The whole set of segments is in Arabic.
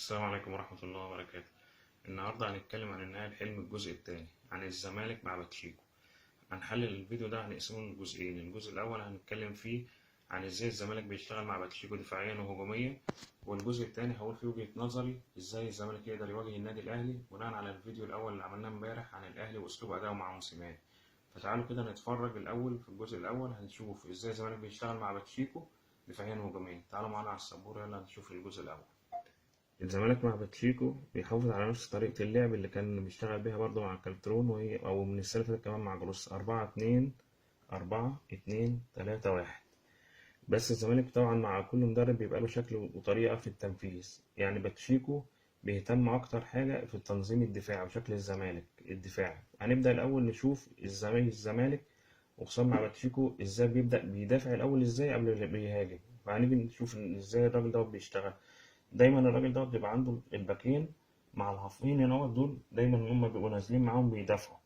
السلام عليكم ورحمة الله وبركاته. النهاردة هنتكلم عن النهائي الحلم الجزء الثاني عن الزمالك مع باتشيكو. هنحلل الفيديو ده هنقسمه لجزئين. الجزء الأول هنتكلم فيه عن ازاي الزمالك بيشتغل مع باتشيكو دفاعيا وهجوميا، والجزء الثاني هقول فيه وجهة نظري ازاي الزمالك يقدر يواجه النادي الأهلي بناء على الفيديو الأول اللي عملناه امبارح عن الأهلي وأسلوب أدائه مع موسيماني. فتعالوا كده نتفرج الأول. في الجزء الأول هنشوف ازاي الزمالك بيشتغل مع باتشيكو دفاعيا وهجوميا. تعالوا معانا على السبورة، يلا نشوف الجزء الأول. الزمالك مع باتشيكو بيحافظ على نفس طريقة اللعب اللي كان بيشتغل بيها برضه مع كالترون، وهي أو من السنة اللي فاتت كمان مع جروس 4-2-4-2-3-1. بس الزمالك طبعا مع كل مدرب بيبقى له شكل وطريقة في التنفيذ. يعني باتشيكو بيهتم أكتر حاجة في التنظيم الدفاعي وشكل الزمالك الدفاعي. هنبدأ الأول نشوف الزمالك وخصوصا مع باتشيكو ازاي بيبدأ بيدافع الأول ازاي قبل اللي بيهاجم. فهنيجي نشوف ازاي الراجل ده بيشتغل. دايما الراجل ده بيبقى عنده الباكين مع الهافين هنا هو دول دايما هما بيبقوا نازلين معاهم بيدافعوا،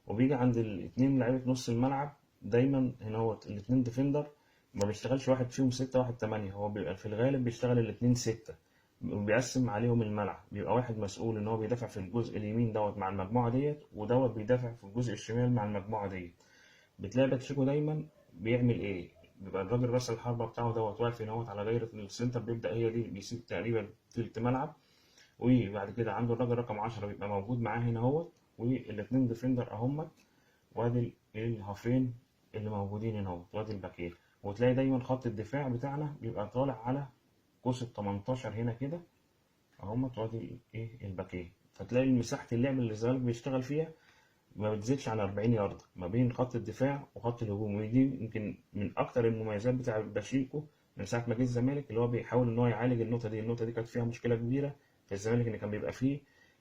وبيجي عند الاتنين لعيبة نص الملعب دايما هنا هو الاتنين ديفندر. ما بيشتغلش واحد فيهم ستة واحد تمانية، هو بيبقى في الغالب بيشتغل الاتنين ستة وبيقسم عليهم الملعب. بيبقى واحد مسؤول ان هو بيدافع في الجزء اليمين دوت مع المجموعة ديت، ودوت بيدافع في الجزء الشمال مع المجموعة ديت. بتلاقي باتشيكو دايما بيعمل ايه؟ بيبقى الراجل راس الحربة بتاعه دوت واقف هنا على دايرة السنتر، بيبدأ هي دي بيسيب تقريبا تلت ملعب. وبعد كده عنده الراجل رقم 10 بيبقى موجود معاه هنا اهوت، والاتنين ديفندر اهمت، وادي الهافين اللي موجودين هنا اهوت، وادي الباكين. وتلاقي دايما خط الدفاع بتاعنا بيبقى طالع على قوس ال 18 هنا كده اهمت، وادي الباكين. فتلاقي مساحة اللعب اللي الزمالك بيشتغل فيها ما بتزيدش على 40 ياردة ما بين خط الدفاع وخط الهجوم. ودي يمكن من أكتر المميزات بتاع باشيكو من ساعة ما جه الزمالك، اللي هو بيحاول إن هو يعالج النقطة دي. النقطة دي كانت فيها مشكلة كبيرة في الزمالك، إن كان بيبقى فيه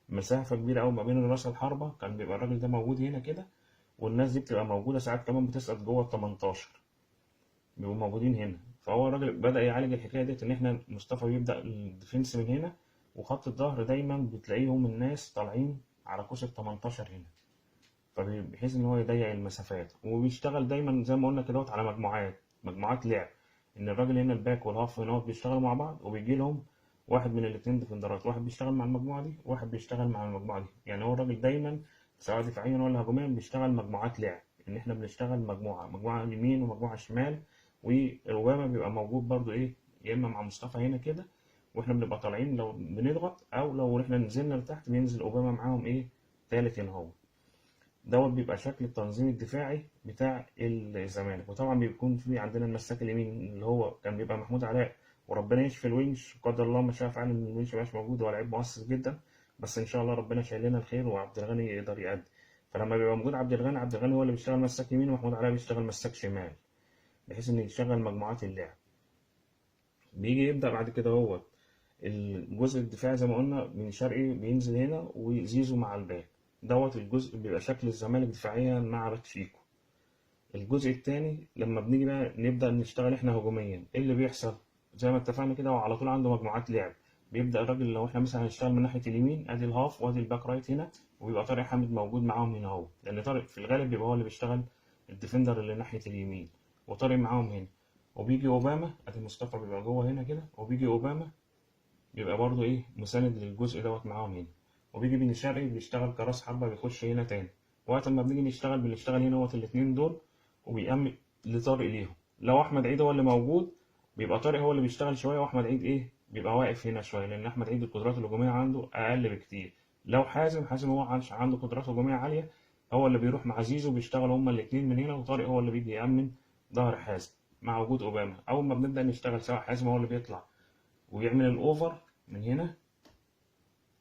مسافة كبيرة أوي ما بين راس الحربة. كان بيبقى الراجل ده موجود هنا كده، والناس دي بتبقى موجودة ساعات كمان بتسقط جوه ال 18، بيبقوا موجودين هنا. فهو الراجل بدأ يعالج الحكاية ديت، إن إحنا مصطفى بيبدأ الديفنس من هنا، وخط الظهر دايما بتلاقيهم الناس طالعين على قوس ال 18 هنا، فبحيث ان هو يضيق المسافات. وبيشتغل دايما زي ما قلنا كده على مجموعات لعب، ان الراجل هنا الباك والهاف هنا بيشتغلوا مع بعض، وبيجي لهم واحد من الاثنين ديفندرات، واحد بيشتغل مع المجموعه دي وواحد بيشتغل مع المجموعه دي. يعني هو الراجل دايما سواء دفاعيا ولا هجوميا بيشتغل مجموعات لعب، ان احنا بنشتغل مجموعه يمين ومجموعه شمال. واوباما بيبقى موجود برضو يا اما مع مصطفى هنا كده، واحنا بنبقى طالعين لو بنضغط، او لو احنا نزلنا لتحت بينزل اوباما معاهم تالت هنا هو. دوت بيبقى شكل التنظيم الدفاعي بتاع الزمالك. وطبعا بيكون في عندنا المساك اليمين اللي هو كان بيبقى محمود علاء، وربنا يشفي الونش قدر الله ما شاء فعل ان الونش مبقاش موجود. هو لعيب مؤثر جدا، بس ان شاء الله ربنا شايل لنا الخير وعبد الغني يقدر يأدي. فلما بيبقى موجود عبد الغني هو اللي بيشتغل مساك يمين، ومحمود علاء بيشتغل مساك شمال، بحيث ان يشغل مجموعات اللعب. بيجي يبدأ بعد كده هو الجزء الدفاعي زي ما قلنا، من شرقي بينزل هنا وزيزو مع الباك. دوت الجزء بيبقى شكل الزمالك دفاعيا مع باتشيكو. الجزء التاني لما بنيجي بقى نبدأ نشتغل احنا هجوميا، ايه اللي بيحصل؟ زي ما اتفقنا كده، وعلى طول عنده مجموعات لعب. بيبدأ الراجل لو احنا مثلا هنشتغل من ناحية اليمين، ادي الهاف وادي الباك رايت هنا، وبيبقى طارق حامد موجود معاهم هنا اهو، لأن طارق في الغالب بيبقى هو اللي بيشتغل الديفندر اللي ناحية اليمين، وطارق معاهم هنا. وبيجي اوباما، ادي مصطفى بيبقى جوه هنا كده، وبيجي اوباما بيبقى برضو مساند للجزء دوت معاهم هنا. وبيجي بن شرقي بيشتغل كراس حربة بيخش هنا تاني. وقت ما بنيجي بنشتغل هنا الاتنين دول، وبيأمن لطارق ليهم. لو احمد عيد هو اللي موجود بيبقى طارق هو اللي بيشتغل شويه، واحمد عيد بيبقى واقف هنا شويه، لان احمد عيد القدرات الهجوميه عنده اقل بكتير. لو حازم هو عنده قدرات هجوميه عاليه، هو اللي بيروح مع زيزو بيشتغل هما الاثنين من هنا، وطارق هو اللي بيجي يأمن ظهر حازم مع وجود اوباما. اول ما بنبدا نشتغل سواء حازم هو اللي بيطلع ويعمل الاوفر من هنا،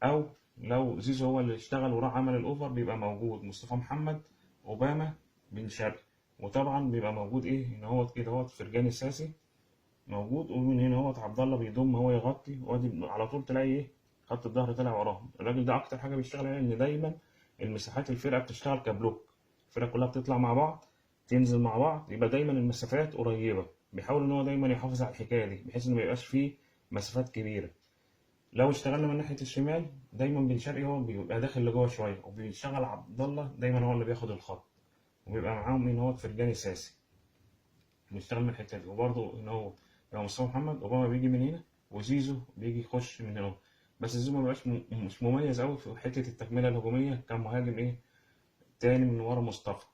او لو زيزو هو اللي اشتغل وراح عمل الاوفر، بيبقى موجود مصطفى محمد، اوباما، بن شرقي. وطبعا بيبقى موجود هنا كده فرجاني الساسي موجود. ومن هنا عبد الله بيضم هو يغطي، وادي على طول تلاقي خط الظهر طلع وراهم. الراجل ده اكتر حاجه بيشتغل عليها ان دايما المساحات الفرقه بتشتغل كبلوك، الفرقه كلها بتطلع مع بعض تنزل مع بعض، يبقى دايما المسافات قريبه. بيحاول ان هو دايما يحافظ على الحكايه دي بحيث ان ما يبقاش فيه مسافات كبيره. لو اشتغلنا من ناحيه الشمال دايما بن شرقي هو بيبقى داخل لجوه شويه، وبيشتغل عبد الله دايما هو اللي بياخد الخط، وبيبقى معاهم فرجاني ساسي بيشتغل من الحته دي. وبرضه ان هو مصطفى محمد، اوباما بيجي من هنا، وزيزو بيجي يخش من هنا. بس زيزو ما بقاش مش مميز قوي في حته التكمله الهجوميه كمهاجم تاني من ورا مصطفى.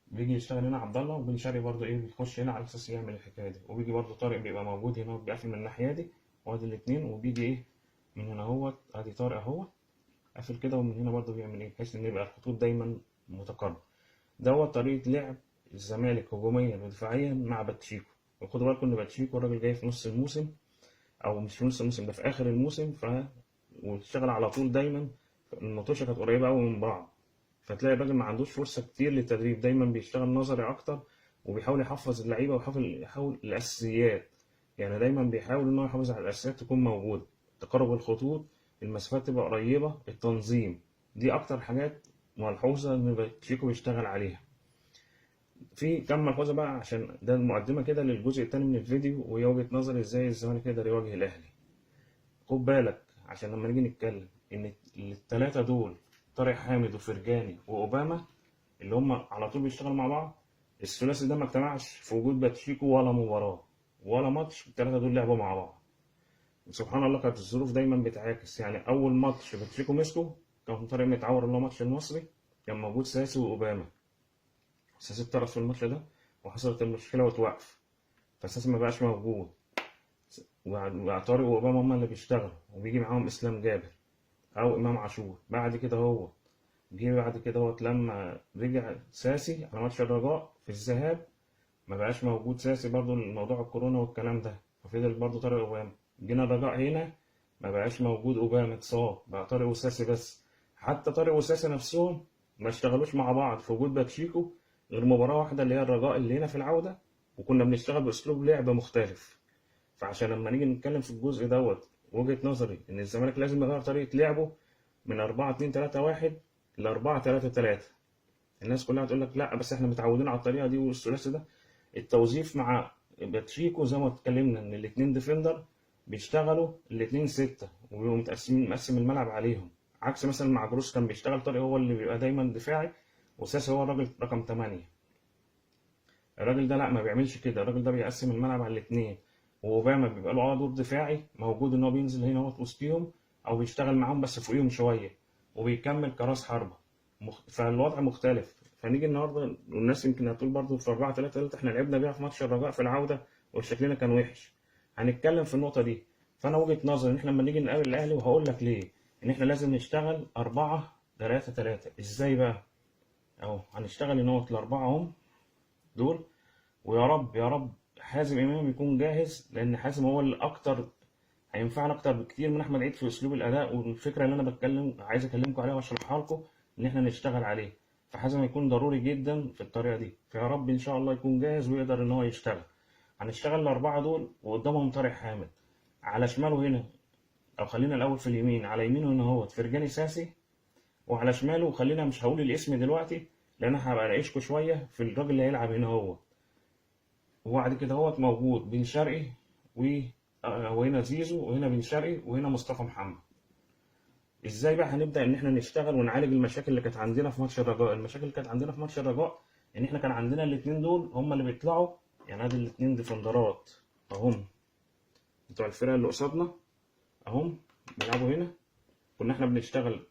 بيجي يشتغل هنا عبد الله، وبن شرقي برضه بيخش هنا على اساس يعمل الحكايه دي، وبيجي برضه طارق بيبقى موجود هنا وبيقفل من الناحيه دي، وادي الاثنين، وبيجي من هنا اهوت، ادي طارق اهو قافل كده، ومن هنا برضه بيعمل بحيث ان يبقى الخطوط دايما متقاربه. دوت طريقه لعب الزمالك هجوميا ودفاعيا مع باتشيكو. وخدوا بالكم ان باتشيكو الراجل جاي في نص الموسم، او مش في نص الموسم ده، في اخر الموسم، واشتغل على طول دايما. الماتشات كانت قريبه قوي من بعض، فتلاقي الراجل ما عندوش فرصه كتير للتدريب، دايما بيشتغل نظري اكتر، وبيحاول يحفظ اللعيبه، ويحاول الاساسيات. يعني دايما بيحاول ان هو يحافظ على الاساسيات تكون موجوده، تقارب الخطوط، المسافات تبقى قريبه، التنظيم. دي اكتر حاجات ملحوظه ان تشيكو بيشتغل عليها. في كم ملحوظه بقى، عشان ده المقدمه كده للجزء الثاني من الفيديو، وهي وجهه نظري ازاي الزمالك يقدر يواجه الاهلي. خد بالك عشان لما نيجي نتكلم ان الثلاثه دول، طارق حامد وفرجاني واوباما، اللي هم على طول بيشتغلوا مع بعض، الثلاثي ده ما اجتمعش في وجود باتشيكو ولا مباراه ولا ماتش الثلاثه دول لعبوا مع بعض. سبحان الله كانت الظروف دايما بتعاكس. يعني اول ماتش باتشيكو مسكه كان طارق متعور، اللي هو ماتش المصري، كان موجود ساسي واوباما. ساسي اتطرد في الماتش ده وحصلت المشكله وتوقف، فساسي ما بقاش موجود، وطارق واوباما هم اللي بيشتغلوا، وبيجي معاهم اسلام جابر او امام عاشور. بعد كده بعد كده لما رجع ساسي على ماتش الرجاء في الذهاب، ما بقاش موجود ساسي برضو، الموضوع الكورونا والكلام ده، ففضل برضو طارق اوباما. جينا الرجاء هنا ما بقاش موجود اوباما، اتصاب، بقى طارق وساسي بس. حتى طارق وساسي نفسهم ما اشتغلوش مع بعض في وجود باتشيكو غير مباراة واحدة، اللي هي الرجاء اللي هنا في العودة، وكنا بنشتغل بأسلوب لعب مختلف. فعشان لما نيجي نتكلم في الجزء وجهة نظري إن الزمالك لازم يغير طريقة لعبه من 4-2-3-1 ل 4-3-3. الناس كلها تقول لك لا بس احنا متعودين على الطريقة دي والثلاثي ده. التوظيف مع باتشيكو زي ما اتكلمنا ان الاثنين ديفندر بيشتغلوا الاثنين ستة، وبيبقوا مقسم الملعب عليهم، عكس مثلا مع جروس كان بيشتغل طارق هو اللي بيبقى دايما دفاعي، وساسي هو الراجل رقم 8. الراجل ده لا، ما بيعملش كده، الراجل ده بيقسم الملعب على الاثنين. واوباما بيبقى له دور دفاعي موجود، ان هو بينزل هنا وسطيهم، او بيشتغل معاهم بس فوقيهم شويه، وبيكمل كراس حربه. فالوضع مختلف. فنيجي النهارده والناس يمكن هتقول برضه في 4-3-3 احنا لعبنا بيها في ماتش الرجاء في العوده وشكلنا كان وحش. هنتكلم في النقطه دي. فانا وجهه نظري ان احنا لما نيجي نقابل الاهلي، وهقول لك ليه، ان احنا لازم نشتغل 4-3-3. ازاي بقى؟ اهو هنشتغل ان هو الاربعه هم دول، ويا رب يا رب حازم امام يكون جاهز، لان حازم هو اللي اكتر هينفعنا اكتر بكتير من احمد عيد في اسلوب الاداء والفكره اللي انا عايز اكلمكم عليها واشرحها لكم ان احنا نشتغل عليه. فحازم هيكون ضروري جدا في الطريقه دي، فيا رب ان شاء الله يكون جاهز ويقدر ان هو يشتغل. هنشتغل الاربعه دول، وقدامهم طارق حامد على شماله هنا، او خلينا الاول في اليمين، على يمينه هنا هو فرجاني ساسي، وعلى شماله خلينا مش هقول الاسم دلوقتي لان انا هبقى اناقشكم شويه في الراجل اللي هيلعب هنا هو. وبعد كده موجود بن شرقي وهنا زيزو، وهنا بن شرقي، وهنا مصطفى محمد. ازاي بقى هنبدا ان احنا نشتغل ونعالج المشاكل اللي كانت عندنا في ماتش الرجاء؟ المشاكل اللي كانت عندنا في ماتش الرجاء ان احنا كان عندنا الاثنين دول هم اللي بيطلعوا، يعني ادي الاثنين ديفندرات اهم بتوع الفرقه اللي قصادنا اهم بيلعبوا هنا. كنا احنا بنشتغل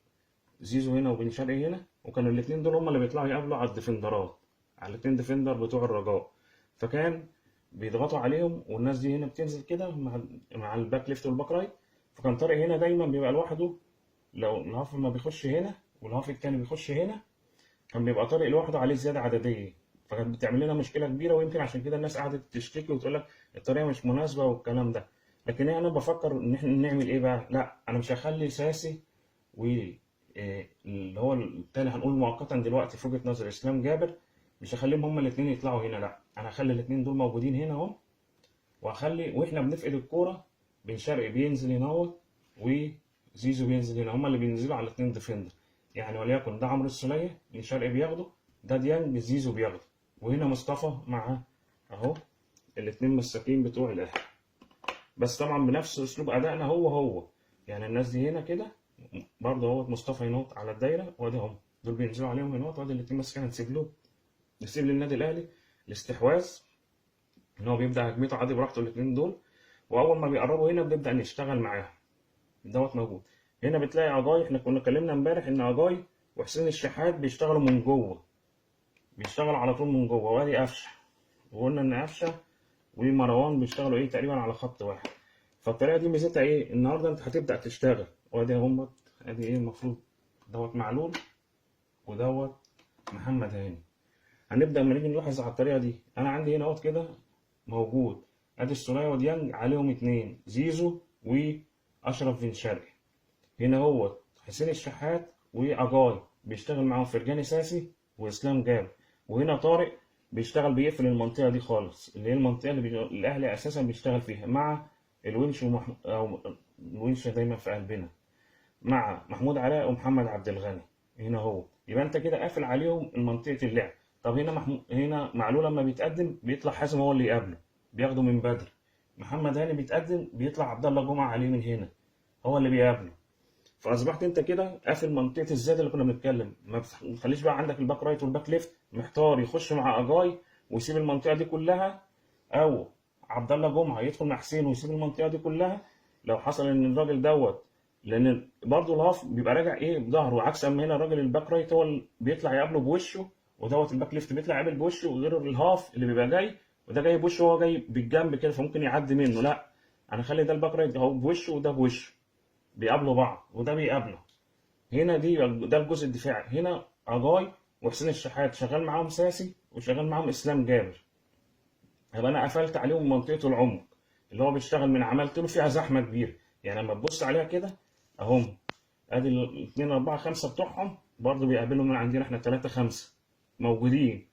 زيزو هنا وبن شرقي هنا، وكانوا الاثنين دول هم اللي بيطلعوا يقابلوا على الديفندرات، على الاثنين ديفندر بتوع الرجاء. فكان بيضغطوا عليهم، والناس دي هنا بتنزل كده مع الباك ليفت والباك رايت. فكان طارق هنا دايما بيبقى لوحده، لو الهاف ما بيخش هنا والهاف التاني بيخش هنا، كان بيبقى طارق لوحده عليه زياده عدديه، فكانت بتعمل لنا مشكله كبيره. ويمكن عشان كده الناس قعدت تشتكي وتقول لك الطريقه مش مناسبه والكلام ده. لكن انا بفكر ان احنا نعمل ايه بقى؟ لا انا مش هخلي ساسي اللي هو التاني هنقول مؤقتا دلوقتي في وجهه نظر اسلام جابر، مش هخليهم هما الاثنين يطلعوا هنا، لا انا هخلي الاثنين دول موجودين هنا اهو، وهخلي واحنا بنفقد الكوره بن شرقي بينزل هنا اهو، وزيزو بينزل هنا، هما اللي بينزلوا على الاثنين ديفندر. يعني وليكن ده عمرو السوليه بن شرقي بياخده، ده ديانج زيزو بياخده، وهنا مصطفى مع اهو الاثنين مساكين بتوع الاهلي. بس طبعا بنفس اسلوب ادائنا هو. يعني الناس دي هنا كده برضه اهو مصطفى ينط على الدايره، وادي هم دول بينزلوا عليهم ينط، وادي الاثنين ماسكين. نسيب للنادي الاهلي الاستحواذ، ان هو بيبدا هجمته عادي براحته الاثنين دول، واول ما بيقربوا هنا بنبدا نشتغل معاهم. دوت موجود. هنا بتلاقي عجاي، احنا كنا اتكلمنا امبارح ان عجاي وحسين الشحات بيشتغلوا من جوه، بيشتغل على طول من جوه. وادي قفشه، وقلنا ان قفشه ومروان بيشتغلوا ايه تقريبا على خط واحد. فالطريقه دي ميزتها ايه؟ النهارده انت هتبدا تشتغل، وادي هم، ادي ايه المفروض دوت معلول ودوت محمد هاني. هنبدا لما نيجي نلاحظ على الطريقه دي، انا عندي هنا اهوت كده موجود ادي السولية وديانج عليهم اتنين، زيزو واشرف بن شرقي. هنا هو حسين الشحات واجاي بيشتغل معاهم فرجاني ساسي واسلام جاب. وهنا طارق بيشتغل بيقفل المنطقه دي خالص، اللي هي المنطقه اللي الاهلي اساسا بيشتغل فيها مع الونش او الونش دايما في قلبنا، مع محمود علاء ومحمد عبد الغني. هنا هو يبقى انت كده قافل عليهم منطقه اللعب. طب هنا هنا معلول لما بيتقدم بيطلع حازم هو اللي يقابله، بياخده من بدري. محمد هاني بيتقدم بيطلع عبد الله جمعه عليه من هنا، هو اللي بيقابله. فاصبحت انت كده قافل منطقه الزاد اللي كنا بنتكلم. ما تخليش بقى عندك الباك رايت والباك ليفت محتار يخش مع اجاي ويسيب المنطقه دي كلها، او عبد الله جمعه يدخل مع حسين ويسيب المنطقه دي كلها. لو حصل ان الراجل دوت، لان برضه الهاف بيبقى راجع ايه بظهره، عكس اما هنا الراجل الباك رايت هو اللي بيطلع يقابله بوشه، ودوت الباك ليفت بيطلع يقابل بوشه، وغير الهاف اللي بيبقى جاي وده جاي بوشه وهو جاي بالجنب كده فممكن يعدي منه. لا، انا اخلي ده الباك رايت اهو بوشه وده بوشه، بيقابلوا بعض وده بيقابله. هنا ده الجزء الدفاعي. هنا اجاي وحسين الشحات شغال معاهم ساسي وشغال معاهم اسلام جابر، يبقى انا قفلت عليهم منطقه العمق اللي هو بيشتغل من، عملت له فيها زحمه كبيره. يعني لما تبص عليها كده اهم، ادي الاثنين 4 5 بتوعهم برضه بيقابلهم من عندنا احنا 3 5 موجودين.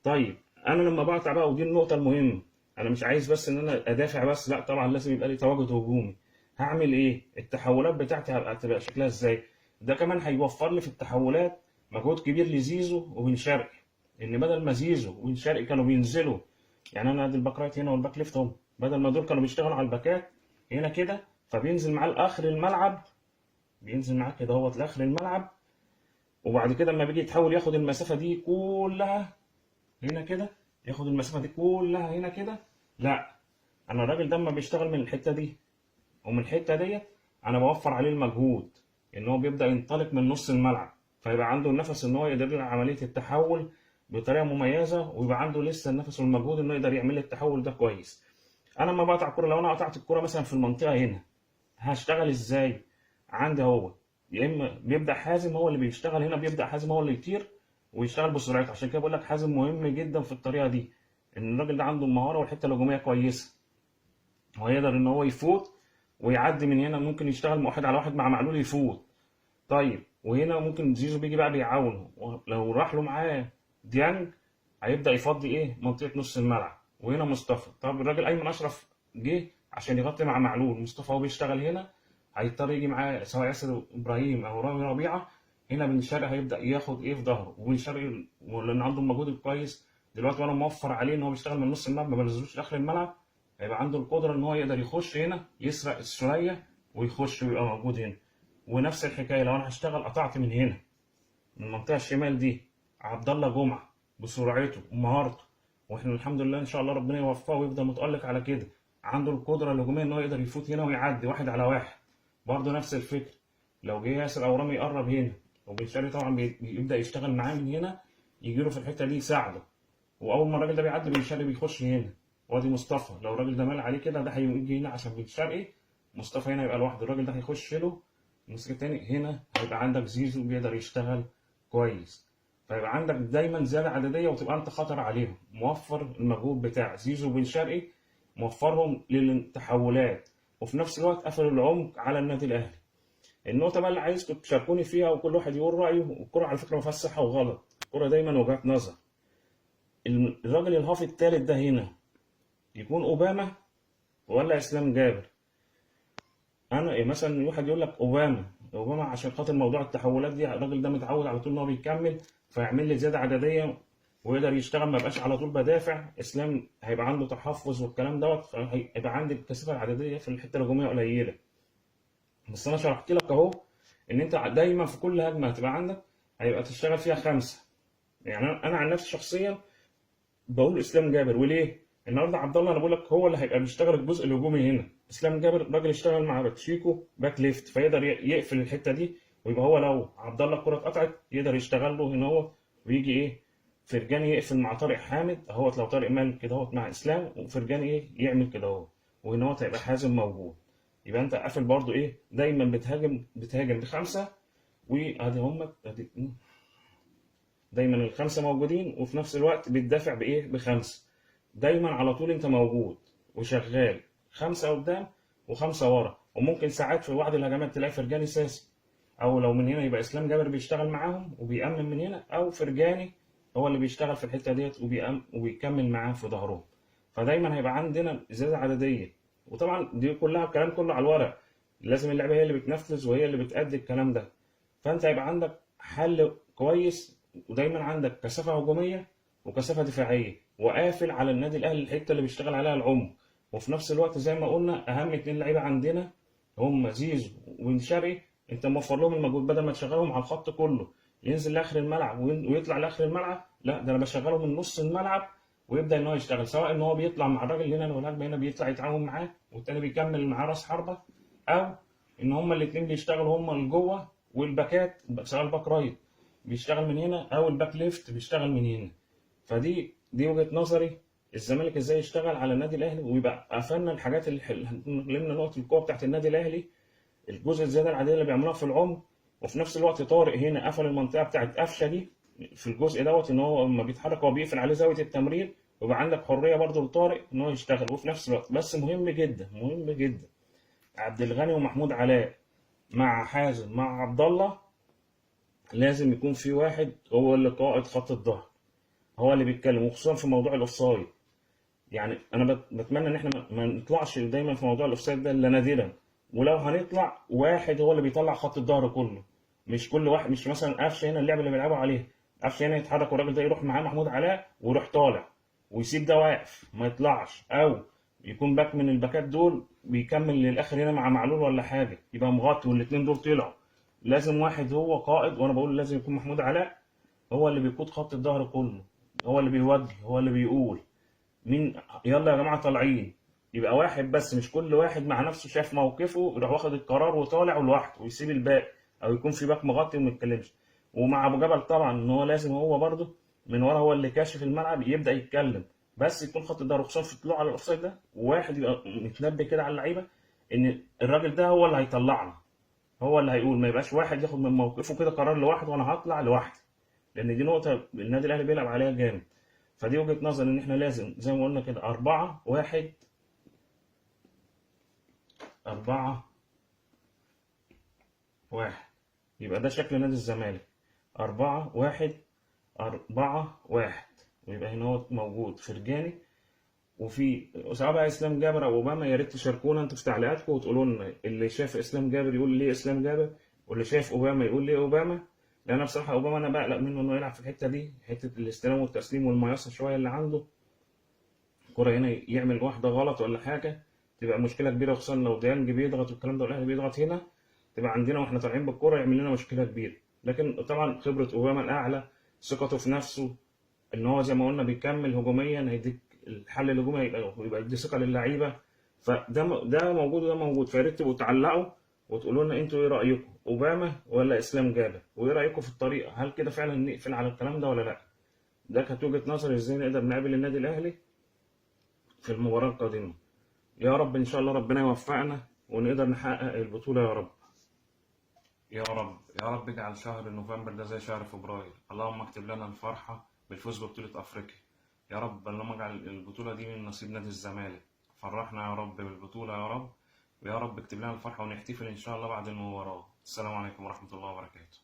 طيب انا لما بقطع بقى، ودي النقطه المهمه، انا مش عايز بس ان انا ادافع بس، لا طبعا لازم يبقى لي تواجد هجومي. هعمل ايه؟ التحولات بتاعتي هتبقى شكلها ازاي؟ ده كمان هيوفر لي في التحولات مجهود كبير لزيزو وبن شرقي، ان بدل ما زيزو وبن شرقي كانوا بينزلوا، يعني انا ادي الباك رايت هنا والباك ليفت اهو، بدل ما دول كانوا بيشتغلوا على الباكات هنا كده، فبينزل معاه لاخر الملعب، بينزل معاه كده اهوت لاخر الملعب، وبعد كده لما بيجي يتحول ياخد المسافه دي كلها هنا كده، ياخد المسافه دي كلها هنا كده. لا، انا الراجل ده لما بيشتغل من الحته دي ومن الحته ديت، انا بوفر عليه المجهود ان هو بيبدا ينطلق من نص الملعب، فيبقى عنده النفس ان هو يقدر يعمل عمليه التحول بطريقه مميزه، ويبقى عنده لسه النفس والمجهود انه يقدر يعمل التحول ده كويس. انا لما بقطع الكوره، لو انا قطعت الكوره مثلا في المنطقه هنا، هشتغل ازاي؟ عندي هو يا اما بيبدا حازم هو اللي بيشتغل هنا، بيبدا حازم هو اللي يطير ويشتغل بسرعته. عشان كده بقول لك حازم مهم جدا في الطريقه دي، ان الراجل ده عنده المهاره والحته الهجوميه كويسه، وهيقدر ان هو يفوت ويعدي من هنا. ممكن يشتغل واحد على واحد مع معلول يفوت. طيب وهنا ممكن زيزو بيجي بقى بيعاونه، لو راح له معاه ديانج هيبدا يفضي ايه منطقه نص الملعب. وهنا مصطفى، طب الراجل ايمن اشرف جه عشان يغطي مع معلول، مصطفى هو بيشتغل هنا، هيضطر يجي معاه سواء ياسر ابراهيم او رامي ربيعه. هنا بن شرقي هيبدا ياخد ايه في ظهره، وبن شرقي لان عنده المجهود الكويس دلوقتي وانا موفر عليه ان هو بيشتغل من نص الملعب ما بنزلوش داخل الملعب، هيبقى عنده القدره ان هو يقدر يخش هنا يسرق الثنائيه ويخش ويبقى موجود هنا. ونفس الحكايه لو انا هشتغل قطعت من هنا من المنطقه الشمال دي، عبد الله جمعه بسرعته ومهارته، واحنا الحمد لله ان شاء الله ربنا يوفقه ويفضل متالق على كده، عنده القدره الهجوميه ان هو يقدر يفوت هنا ويعدي واحد على واحد. برضه نفس الفكره، لو جه ياسر او رامي يقرب هنا، وبن شرقي طبعا بيبدا يشتغل معاه من هنا، يجي له في الحته دي يساعده. واول ما الراجل ده بيعدي بن شرقي بيخش هنا. وادي مصطفى، لو الراجل ده مال عليه كده ده هيجي هنا عشان بن شرقي، مصطفى هنا يبقى لوحده، الراجل ده هيخش له المسك التاني. هنا هيبقى عندك زيزو بيقدر يشتغل كويس، فيبقى عندك دايما زياده عدديه وتبقى انت خطر عليهم، موفر المجهود بتاع زيزو وبن شرقي، موفرهم للتحولات، وفي نفس الوقت قفلوا العمق على النادي الاهلي. النقطه بقى اللي عايزكم تشاركوني فيها وكل واحد يقول رايه، والكره على فكره ما فيهاش صح وغلط، الكره دايما وجهات نظر. الراجل الهاف الثالث ده هنا يكون اوباما ولا اسلام جابر؟ انا إيه مثلا واحد يقول لك اوباما عشان خاطر موضوع التحولات دي، الراجل ده متعود على طول ان هو بيكمل فيعمل لي زياده عدديه ويقدر يشتغل، ما يبقاش على طول بدافع. اسلام هيبقى عنده تحفظ والكلام دوت، فهيبقى عندي الكثافه العدديه في الحته الهجوميه قليله. بس انا شرحت لك اهو ان انت دايما في كل هجمه هتبقى عندك هيبقى تشتغل فيها خمسه. يعني انا عن نفسي شخصيا بقول اسلام جابر. وليه؟ النهارده عبد الله انا بقول لك هو اللي هيبقى بيشتغل الجزء الهجومي هنا، اسلام جابر راجل اشتغل مع باتشيكو باك ليفت، فيقدر يقفل الحته دي، ويبقى هو لو عبد الله الكره اتقطعت يقدر يشتغل له هنا هو، ويجي ايه فرجاني يقفل مع طارق حامد اهوت، لو طارق مال كده اهوت مع اسلام، وفرجاني ايه يعمل كده اهو، وهنا هو هيبقى حازم موجود. يبقى انت قافل برضو ايه، دايما بتهاجم بخمسه، وادي هم ادي دايما الخمسه موجودين، وفي نفس الوقت بتدافع بايه بخمسه. دايما على طول انت موجود وشغال، خمسه قدام وخمسه ورا. وممكن ساعات في بعض الهجمات تلاقي فرجاني ساسي، او لو من هنا يبقى اسلام جابر بيشتغل معاهم وبيأمن من هنا، او فرجاني هو اللي بيشتغل في الحته ديت وبيكمل معاه في ظهرهم. فدايما هيبقى عندنا ازاده عدديه. وطبعا دي كلها الكلام كله على الورق، لازم اللعبه هي اللي بتنفذ وهي اللي بتأدي الكلام ده. فانت هيبقى عندك حل كويس، ودايما عندك كثافه هجوميه وكثافه دفاعيه، وقافل على النادي الاهلي الحته اللي بيشتغل عليها العمق. وفي نفس الوقت زي ما قلنا اهم اتنين لعيبه عندنا هم زيزو وبن شرقي، انت موفر لهم المجهود، بدل ما تشغلهم على الخط كله ينزل لاخر الملعب ويطلع لاخر الملعب، لا ده انا بشغله من نص الملعب، ويبدا ان هو يشتغل، سواء ان هو بيطلع مع الراجل هنا والهجمه هنا بيطلع يتعاون معاه والتاني بيكمل معاه راس حربه، او ان هما الاثنين بيشتغلوا هما اللي جوه، والباكات سواء الباك رايت بيشتغل من هنا او الباك ليفت بيشتغل من هنا. دي وجهة نظري، الزمالك ازاي يشتغل على النادي الاهلي، ويبقى قفلنا الحاجات اللي لمنا نقطه القوه بتاعت النادي الاهلي، الجزء الزياده العاديه اللي بيعملوها في العمق. وفي نفس الوقت طارق هنا قفل المنطقه بتاعت قفشه دي في الجزء دوت، ان هو لما بيتحرك هو بيقفل عليه زاويه التمرير، ويبقى عندك حريه برضو لطارق ان هو يشتغل. وفي نفس الوقت بس مهم جدا مهم جدا، عبد الغني ومحمود علاء مع حازم مع عبد الله، لازم يكون في واحد هو اللي قائد خط الظهر، هو اللي بيتكلم، وخصوصا في موضوع الاوفسايد. يعني انا بتمنى ان احنا ما نطلعش دايما في موضوع الاوفسايد ده الا نادرا، ولو هنطلع واحد هو اللي بيطلع خط الظهر كله، مش كل واحد، مش مثلا قفشه هنا اللعبه اللي بيلعبوا عليه، قفشه هنا يتحرك والراجل ده يروح معاه محمود علاء ويروح طالع ويسيب ده واقف ما يطلعش، او يكون باك من الباكات دول بيكمل للاخر هنا مع معلول ولا حاجه يبقى مغطي والاثنين دول طلعوا. لازم واحد هو قائد، وانا بقول لازم يكون محمود علاء هو اللي بيقود خط الظهر كله، هو اللي بيوجه، هو اللي بيقول مين يلا يا جماعه طالعين. يبقى واحد بس، مش كل واحد مع نفسه شاف موقفه يروح واخد القرار وطالع لوحده ويسيب الباقي، او يكون في باك مغطي وما يتكلمش. ومع ابو جبل طبعا ان هو لازم هو برده من ورا هو اللي كاشف الملعب يبدا يتكلم، بس يكون خط الظهر خصوصا في الطلوع على الاوفسايد ده، وواحد يبقى متنبه كده على اللعيبه ان الراجل ده هو اللي هيطلعنا، هو اللي هيقول، ما يبقاش واحد ياخد من موقفه كده قرار لوحده وانا هطلع لوحدي، لان دي نقطه النادي الاهلي بيلعب عليها جامد. فدي وجهة نظر ان احنا لازم زي ما قلنا كده 4-1 4-1، يبقى ده شكل نادي الزمالك 4-1 4-1، ويبقى هنا هو موجود فرجاني، وفي سواء بقى اسلام جابر او اوباما، يا ريت تشاركونا انتوا في تعليقاتكم وتقولوا لنا اللي شايف اسلام جابر يقول ليه اسلام جابر، واللي شايف اوباما يقول ليه اوباما. لان انا بصراحه اوباما انا بقلق منه انه يلعب في الحته دي، حته الاستلام والتسليم والمياصه شويه اللي عنده، الكرة هنا يعمل واحدة غلط ولا حاجة تبقى مشكلة كبيرة، خصوصا لو ديانج بيضغط والكلام ده والأهلي بيضغط هنا، تبقى عندنا واحنا طالعين بالكرة يعمل لنا مشكلة كبيرة. لكن طبعا خبرة أوباما الأعلى، ثقته في نفسه، إن هو زي ما قلنا بيكمل هجوميا هيديك الحل الهجومي، يبقى يدي ثقة للعيبة. ده موجود وده موجود، فيا ريت تبقوا تعلقوا وتقولوا لنا انتوا ايه رأيكم، أوباما ولا إسلام جابر، وايه رأيكم في الطريقة، هل كده فعلا نقفل على الكلام ده ولا لا. ده كانت وجهة نظري ازاي نقدر نقابل النادي الأهلي في المباراة القادمة. يا رب إن شاء الله ربنا يوفقنا ونقدر نحقق البطولة يا رب. يا رب يا رب اجعل شهر نوفمبر ده زي شهر فبراير، اللهم اكتب لنا الفرحة بالفوز ببطولة أفريقيا. يا رب اللهم اجعل البطولة دي من نصيب نادي الزمالك، فرحنا يا رب بالبطولة يا رب، ويا رب اكتب لنا الفرحة ونحتفل إن شاء الله بعد المباراة. السلام عليكم ورحمة الله وبركاته.